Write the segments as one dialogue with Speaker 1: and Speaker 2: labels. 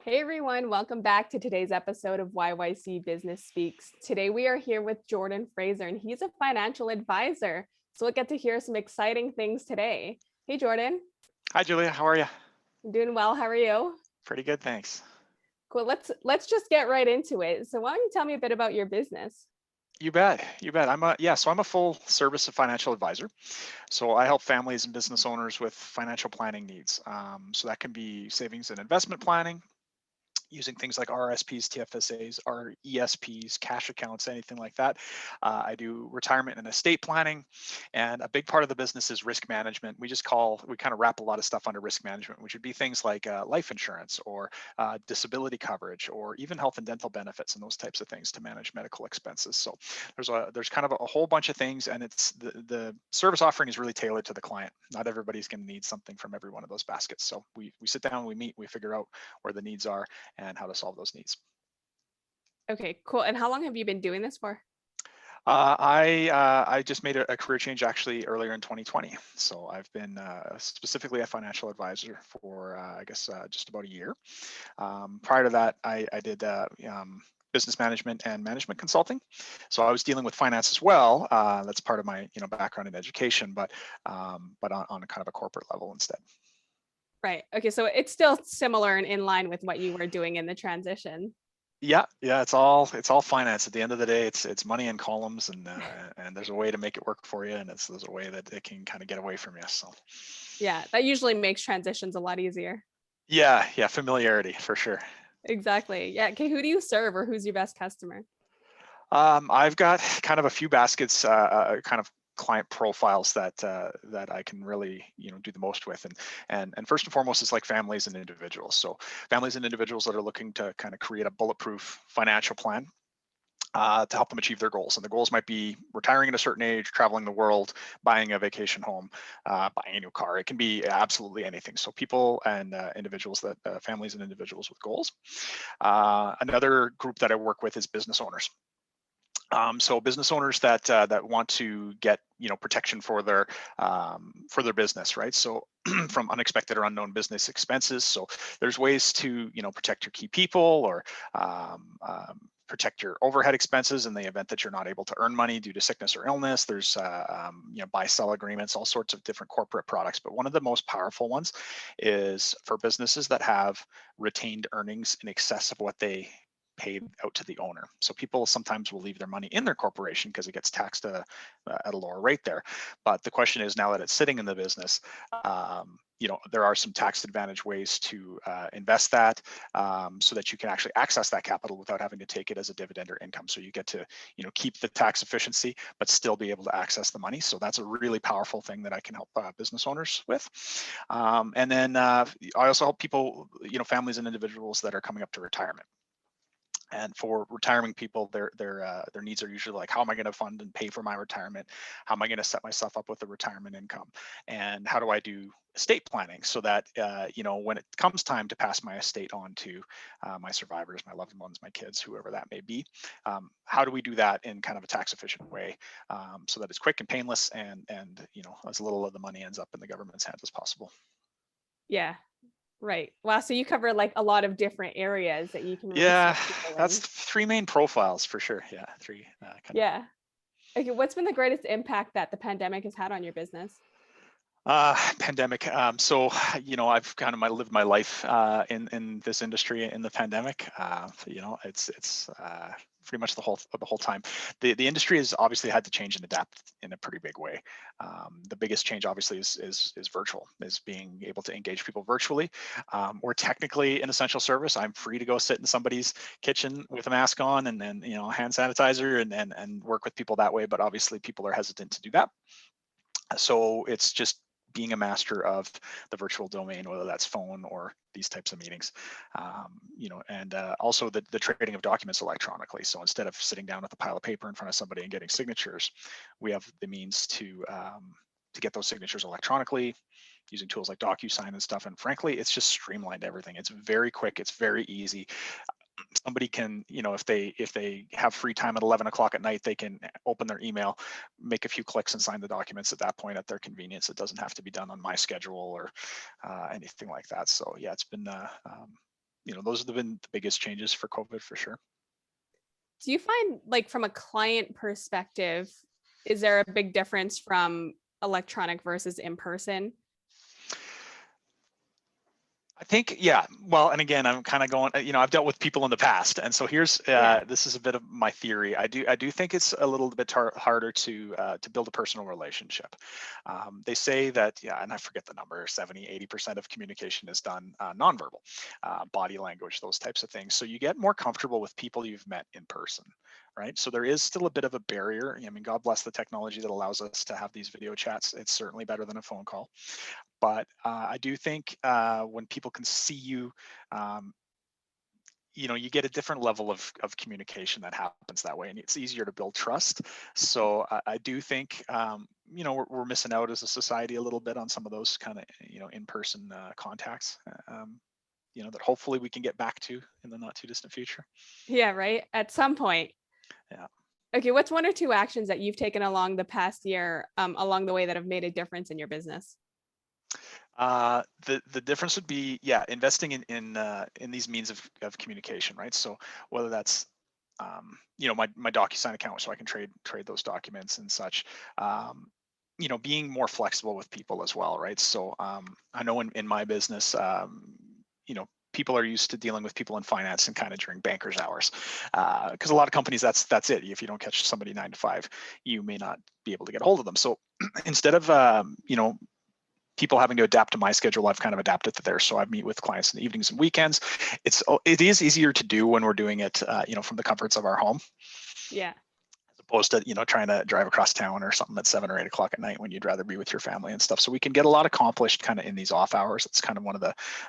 Speaker 1: Hey everyone, welcome back to today's episode of YYC Business Speaks. Today we are here with Jordan Fraser, and he's a financial advisor. So we'll get to hear some exciting things today. Hey Jordan,
Speaker 2: Hi, Julia. How are you?
Speaker 1: I'm doing well. How are you?
Speaker 2: Pretty good, thanks.
Speaker 1: Cool. Let's just get right into it. So why don't you tell me a bit about your business?
Speaker 2: You bet. You bet. I'm a full service financial advisor. So I help families and business owners with financial planning needs. So that can be savings and investment planning, using things like RSPs, TFSAs, or ESPs, cash accounts, anything like that. I do retirement and estate planning, and a big part of the business is risk management. We kind of wrap a lot of stuff under risk management, which would be things like life insurance or disability coverage, or even health and dental benefits and those types of things to manage medical expenses. So there's kind of a whole bunch of things, and it's the service offering is really tailored to the client. Not everybody's going to need something from every one of those baskets. So we sit down, we meet, we figure out where the needs are and how to solve those needs.
Speaker 1: Okay, cool. And how long have you been doing this for?
Speaker 2: I just made a career change actually earlier in 2020. So I've been specifically a financial advisor for just about a year. Prior to that, I did business management and management consulting. So I was dealing with finance as well. That's part of my background in education, but on a kind of a corporate level instead.
Speaker 1: Right. Okay, so it's still similar and in line with what you were doing in the transition.
Speaker 2: Yeah, it's all finance. At the end of the day, it's money in columns, and there's a way to make it work for you, and there's a way that it can kind of get away from you. So
Speaker 1: Yeah, that usually makes transitions a lot easier.
Speaker 2: yeah, familiarity for sure.
Speaker 1: Exactly. Yeah. Okay, who do you serve or who's your best customer?
Speaker 2: I've got kind of a few baskets, kind of client profiles that I can really do the most with, and first and foremost, it's like families and individuals. So families and individuals that are looking to kind of create a bulletproof financial plan to help them achieve their goals. And the goals might be retiring at a certain age, traveling the world, buying a vacation home, buying a new car. It can be absolutely anything. So people and individuals families and individuals with goals. Another group that I work with is business owners. So business owners that want to get protection for their business, right? So from unexpected or unknown business expenses. So there's ways to protect your key people, or protect your overhead expenses in the event that you're not able to earn money due to sickness or illness. There's buy-sell agreements, all sorts of different corporate products. But one of the most powerful ones is for businesses that have retained earnings in excess of what they paid out to the owner. So people sometimes will leave their money in their corporation because it gets taxed at a lower rate there. But the question is, now that it's sitting in the business, there are some tax advantage ways to invest that, so that you can actually access that capital without having to take it as a dividend or income. So you get to keep the tax efficiency, but still be able to access the money. So that's a really powerful thing that I can help business owners with. And then I also help people, families and individuals that are coming up to retirement. And for retiring people, their needs are usually like, how am I going to fund and pay for my retirement? How am I going to set myself up with a retirement income? And how do I do estate planning so that when it comes time to pass my estate on to my survivors, my loved ones, my kids, whoever that may be, how do we do that in kind of a tax efficient way, so that it's quick and painless, and as little of the money ends up in the government's hands as possible.
Speaker 1: Yeah. Right. Wow. So you cover like a lot of different areas that you can really
Speaker 2: Yeah,
Speaker 1: serve people
Speaker 2: that's
Speaker 1: in.
Speaker 2: three main profiles for sure. Yeah, three kind of.
Speaker 1: Yeah. Okay. What's been the greatest impact that the pandemic has had on your business?
Speaker 2: Pandemic. So, I've kind of lived my life in this industry in the pandemic. It's pretty much the whole time. The industry has obviously had to change and adapt in a pretty big way. The biggest change, obviously, is virtual, is being able to engage people virtually. We're technically an essential service. I'm free to go sit in somebody's kitchen with a mask on, and then hand sanitizer, and work with people that way. But obviously, people are hesitant to do that. So it's just being a master of the virtual domain, whether that's phone or these types of meetings, and also the trading of documents electronically. So instead of sitting down with a pile of paper in front of somebody and getting signatures, we have the means to get those signatures electronically using tools like DocuSign and stuff. And frankly, it's just streamlined everything. It's very quick. It's very easy. Somebody can, if they have free time at 11 o'clock at night, they can open their email, make a few clicks, and sign the documents at that point at their convenience. It doesn't have to be done on my schedule or anything like that. So yeah, it's been those have been the biggest changes for COVID for sure.
Speaker 1: Do you find, like, from a client perspective, is there a big difference from electronic versus in person?
Speaker 2: I think, yeah. Well, and again, I'm kind of going, I've dealt with people in the past. And so here's,
Speaker 1: Yeah.
Speaker 2: this is a bit of my theory. I do think it's a little bit harder to build a personal relationship. They say that, yeah, and I forget the number, 70, 80% of communication is done nonverbal, body language, those types of things. So you get more comfortable with people you've met in person, right? So there is still a bit of a barrier. I mean, God bless the technology that allows us to have these video chats. It's certainly better than a phone call. But I do think when people can see you, um, you get a different level of communication that happens that way, and it's easier to build trust. So I do think, we're missing out as a society a little bit on some of those kind of, in-person contacts, that hopefully we can get back to in the not too distant future.
Speaker 1: Yeah, right? At some point.
Speaker 2: Yeah.
Speaker 1: Okay, what's one or two actions that you've taken along the past year, along the way that have made a difference in your business?
Speaker 2: The difference would be, yeah, investing in these means of communication, right? So whether that's my DocuSign account, so I can trade those documents and such. Being more flexible with people as well, right? So I know in my business, people are used to dealing with people in finance and kind of during bankers hours, because a lot of companies, that's it. If you don't catch somebody 9 to 5, you may not be able to get a hold of them. So instead of people having to adapt to my schedule, I've kind of adapted to theirs. So I meet with clients in the evenings and weekends. It is easier to do when we're doing it, from the comforts of our home,
Speaker 1: Yeah.
Speaker 2: as opposed to, trying to drive across town or something at 7 or 8 o'clock at night when you'd rather be with your family and stuff. So we can get a lot accomplished kind of in these off hours. It's kind of one of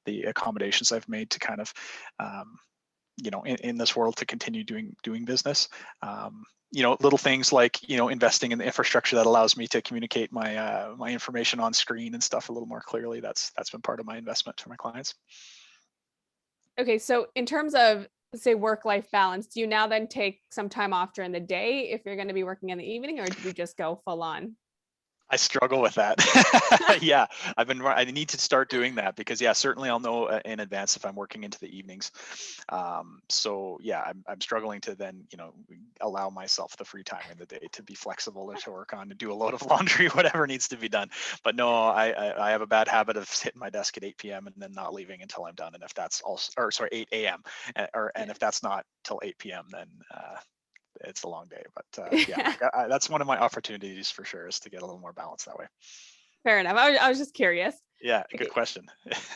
Speaker 2: the accommodations I've made to kind of, in this world, to continue doing business. Little things like, investing in the infrastructure that allows me to communicate my information on screen and stuff a little more clearly. That's been part of my investment to my clients.
Speaker 1: Okay, so in terms of, say, work-life balance, do you now then take some time off during the day if you're going to be working in the evening, or do you just go full on?
Speaker 2: I struggle with that. Yeah, I need to start doing that because, yeah, certainly I'll know in advance if I'm working into the evenings. So yeah, I'm struggling to then, allow myself the free time in the day to be flexible or to work on, to do a load of laundry, whatever needs to be done. But no, I have a bad habit of hitting my desk at 8 p.m. and then not leaving until I'm done. And if that's also, or sorry, 8 a.m. And
Speaker 1: Yeah.
Speaker 2: if that's not till 8 p.m., then it's a long day. But yeah,
Speaker 1: Yeah.
Speaker 2: that's one of my opportunities for sure, is to get a little more balance that way.
Speaker 1: Fair enough. I was just curious.
Speaker 2: Yeah, good
Speaker 1: Okay.
Speaker 2: question.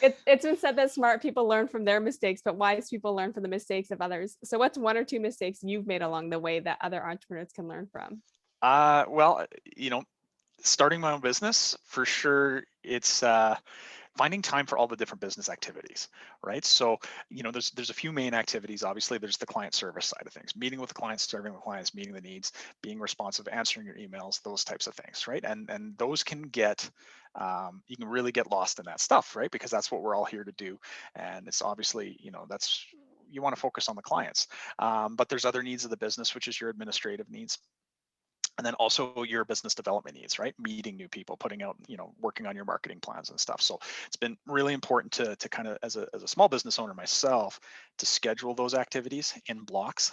Speaker 1: It's been said that smart people learn from their mistakes, but wise people learn from the mistakes of others. So what's one or two mistakes you've made along the way that other entrepreneurs can learn from?
Speaker 2: Well, starting my own business for sure, it's finding time for all the different business activities, right? So, there's a few main activities. Obviously, there's the client service side of things, meeting with the clients, serving the clients, meeting the needs, being responsive, answering your emails, those types of things, right? And those can get, you can really get lost in that stuff, right? Because that's what we're all here to do. And it's obviously, that's, you want to focus on the clients. But there's other needs of the business, which is your administrative needs, and then also your business development needs, right? Meeting new people, putting out, working on your marketing plans and stuff. So it's been really important to kind of, as a small business owner myself, to schedule those activities in blocks,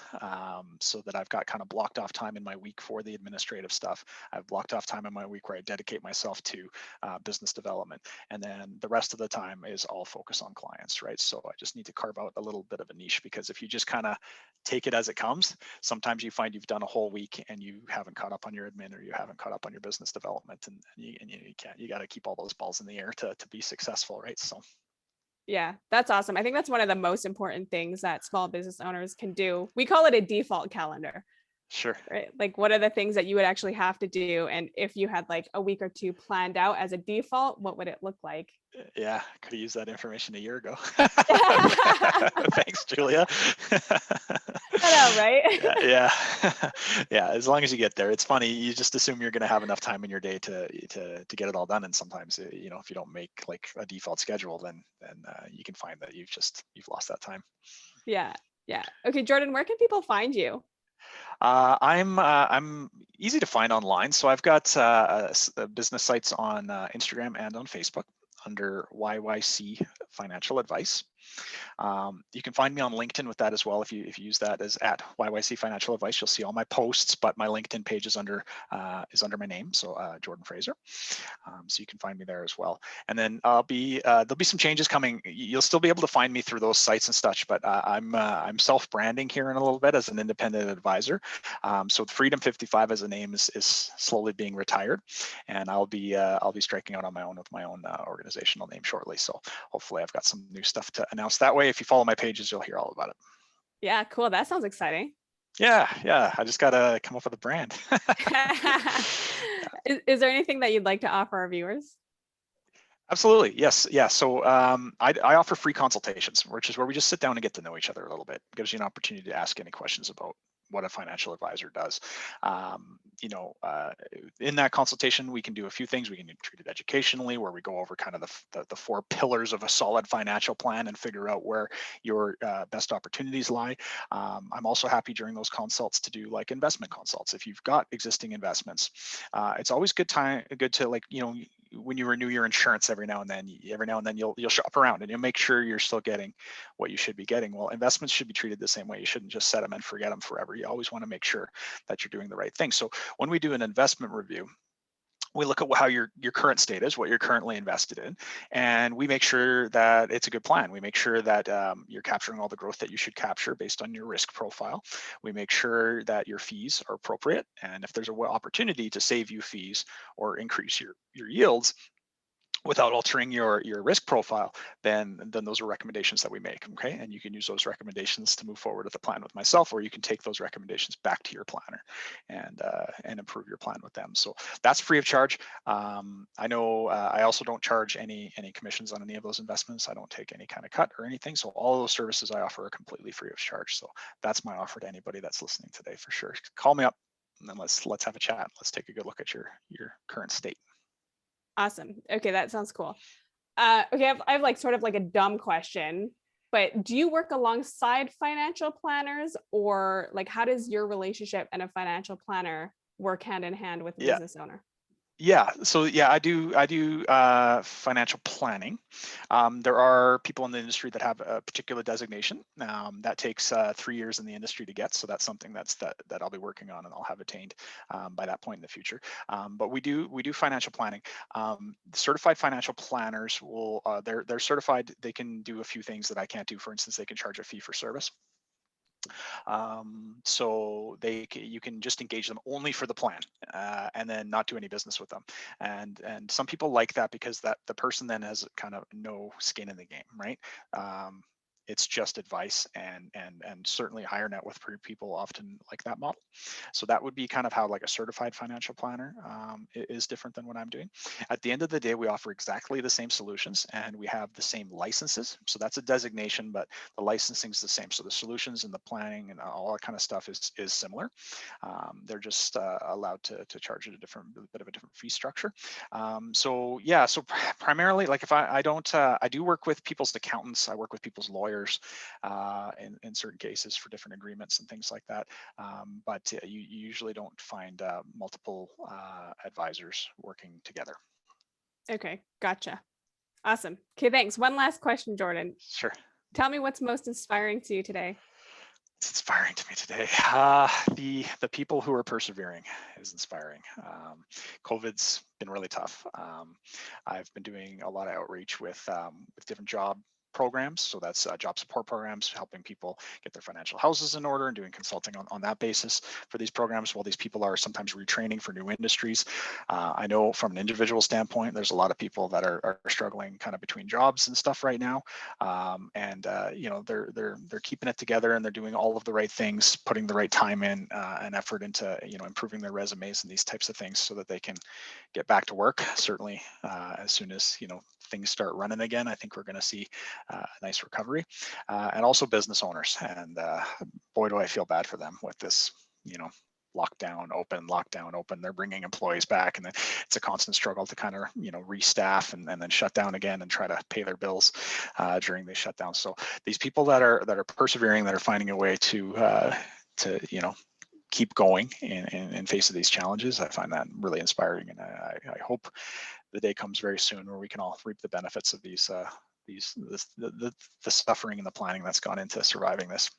Speaker 2: so that I've got kind of blocked off time in my week for the administrative stuff. I've blocked off time in my week where I dedicate myself to business development, and then the rest of the time is all focus on clients, right? So I just need to carve out a little bit of a niche, because if you just kind of take it as it comes, sometimes you find you've done a whole week and you haven't caught up on your admin, or you haven't caught up on your business development, and you got to keep all those balls in the air to be successful, right? So
Speaker 1: Yeah, that's awesome. I think that's one of the most important things that small business owners can do. We call it a default calendar,
Speaker 2: sure.
Speaker 1: right? Like, what are the things that you would actually have to do? And if you had like a week or two planned out as a default, what would it look like?
Speaker 2: Yeah, could have used that information a year ago.
Speaker 1: I
Speaker 2: Thanks, Julia.
Speaker 1: know, right?
Speaker 2: Yeah, yeah. Yeah, as long as you get there. It's funny, you just assume you're going to have enough time in your day to get it all done, and sometimes, if you don't make like a default schedule, then you can find that you've lost that time.
Speaker 1: Yeah. Yeah. Okay, Jordan, where can people find you?
Speaker 2: I'm easy to find online, so I've got business sites on Instagram and on Facebook under YYC Financial Advice. You can find me on LinkedIn with that as well. If you use that as at YYC Financial Advice, you'll see all my posts, but my LinkedIn page is under my name, so Jordan Fraser. So you can find me there as well. And then there'll be some changes coming. You'll still be able to find me through those sites and such, but I'm self-branding here in a little bit as an independent advisor. So Freedom 55 as a name is slowly being retired, and I'll be striking out on my own with my own organizational name shortly. So hopefully I've got some new stuff to announce that way. If you follow my pages, you'll hear all about it.
Speaker 1: Yeah, cool. That sounds exciting.
Speaker 2: Yeah. I just gotta come up with a brand.
Speaker 1: Is there anything that you'd like to offer our viewers?
Speaker 2: Absolutely. Yes. Yeah. So I offer free consultations, which is where we just sit down and get to know each other a little bit. It gives you an opportunity to ask any questions about what a financial advisor does. In that consultation, we can do a few things. We can treat it educationally, where we go over kind of the four pillars of a solid financial plan and figure out where your best opportunities lie. I'm also happy during those consults to do like investment consults. If you've got existing investments, it's always good to like, when you renew your insurance every now and then you'll shop around and you'll make sure you're still getting what you should be getting. Well, investments should be treated the same way. You shouldn't just set them and forget them forever. You always want to make sure that you're doing the right thing. So when we do an investment review, we look at how your current state is, what you're currently invested in, and we make sure that it's a good plan. We make sure that you're capturing all the growth that you should capture based on your risk profile. We make sure that your fees are appropriate, and if there's an opportunity to save you fees or increase your yields without altering your risk profile, then those are recommendations that we make. Okay, and you can use those recommendations to move forward with a plan with myself, or you can take those recommendations back to your planner and improve your plan with them. So that's free of charge. I know I also don't charge any commissions on any of those investments. I don't take any kind of cut or anything. So all those services I offer are completely free of charge. So that's my offer to anybody that's listening today for sure. Call me up and then let's have a chat. Let's take a good look at your current state.
Speaker 1: Awesome. Okay, that sounds cool. Okay, I have like sort of like a dumb question, but do you work alongside financial planners, or like how does your relationship and a financial planner work hand in hand with a
Speaker 2: Yeah.
Speaker 1: business owner?
Speaker 2: Yeah, so yeah, I do financial planning. There are people in the industry that have a particular designation that takes 3 years in the industry to get. So that's something that I'll be working on and I'll have attained by that point in the future. But we do financial planning. Certified financial planners will they're certified. They can do a few things that I can't do. For instance, they can charge a fee for service. So you can just engage them only for the plan and then not do any business with them. And some people like that because that the person then has kind of no skin in the game, right? It's just advice, and certainly higher net worth people often like that model. So that would be kind of how like a certified financial planner is different than what I'm doing. At the end of the day, we offer exactly the same solutions and we have the same licenses. So that's a designation, but the licensing is the same. So the solutions and the planning and all that kind of stuff is similar. They're just allowed to charge it a bit of a different fee structure. So yeah, so primarily, like if I don't, I do work with people's accountants. I work with people's lawyers in certain cases for different agreements and things like that. But you usually don't find multiple advisors working together.
Speaker 1: Okay, gotcha. Awesome. Okay, thanks. One last question, Jordan.
Speaker 2: Sure.
Speaker 1: Tell me what's most inspiring to you today.
Speaker 2: It's inspiring to me today. The people who are persevering is inspiring. COVID's been really tough. I've been doing a lot of outreach with different job programs. So that's job support programs, helping people get their financial houses in order and doing consulting on that basis for these programs while these people are sometimes retraining for new industries. I know from an individual standpoint, there's a lot of people that are struggling kind of between jobs and stuff right now. They're keeping it together and they're doing all of the right things, putting the right time in and effort into, improving their resumes and these types of things so that they can get back to work. Certainly as soon as, things start running again, I think we're going to see a nice recovery, and also business owners. And boy, do I feel bad for them with this, lockdown open. They're bringing employees back, and then it's a constant struggle to kind of restaff and then shut down again and try to pay their bills during these shutdowns. So these people that are persevering, that are finding a way to keep going in face of these challenges, I find that really inspiring, and I hope the day comes very soon where we can all reap the benefits of these the suffering and the planning that's gone into surviving this.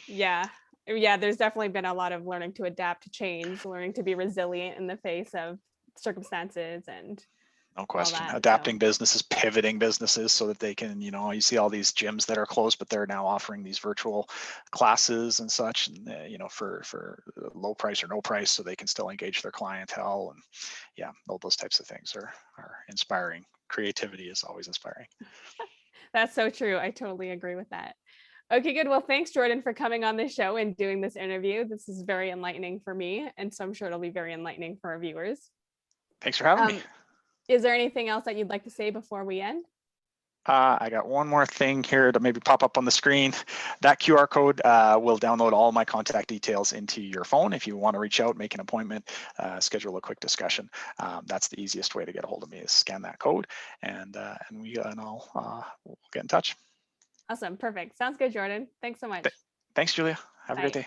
Speaker 1: Yeah. Yeah, there's definitely been a lot of learning to adapt to change, learning to be resilient in the face of circumstances and
Speaker 2: No
Speaker 1: all
Speaker 2: question.
Speaker 1: that.
Speaker 2: Adapting
Speaker 1: So
Speaker 2: businesses, pivoting businesses so that they can, you see all these gyms that are closed, but they're now offering these virtual classes and such, and for low price or no price, so they can still engage their clientele. And yeah, all those types of things are inspiring. Creativity is always inspiring.
Speaker 1: that's so true. I totally agree with that. Okay, good. Well, thanks, Jordan, for coming on the show and doing this interview. This is very enlightening for me, and so I'm sure it'll be very enlightening for our viewers.
Speaker 2: Thanks for having me.
Speaker 1: Um, is there anything else that you'd like to say before we end?
Speaker 2: I got one more thing here to maybe pop up on the screen. That QR code will download all my contact details into your phone. If you want to reach out, make an appointment, schedule a quick discussion. That's the easiest way to get a hold of me, is scan that code, and we'll get in touch.
Speaker 1: Awesome. Perfect. Sounds good, Jordan. Thanks so much.
Speaker 2: Thanks, Julia. Have a great
Speaker 1: Bye.
Speaker 2: day.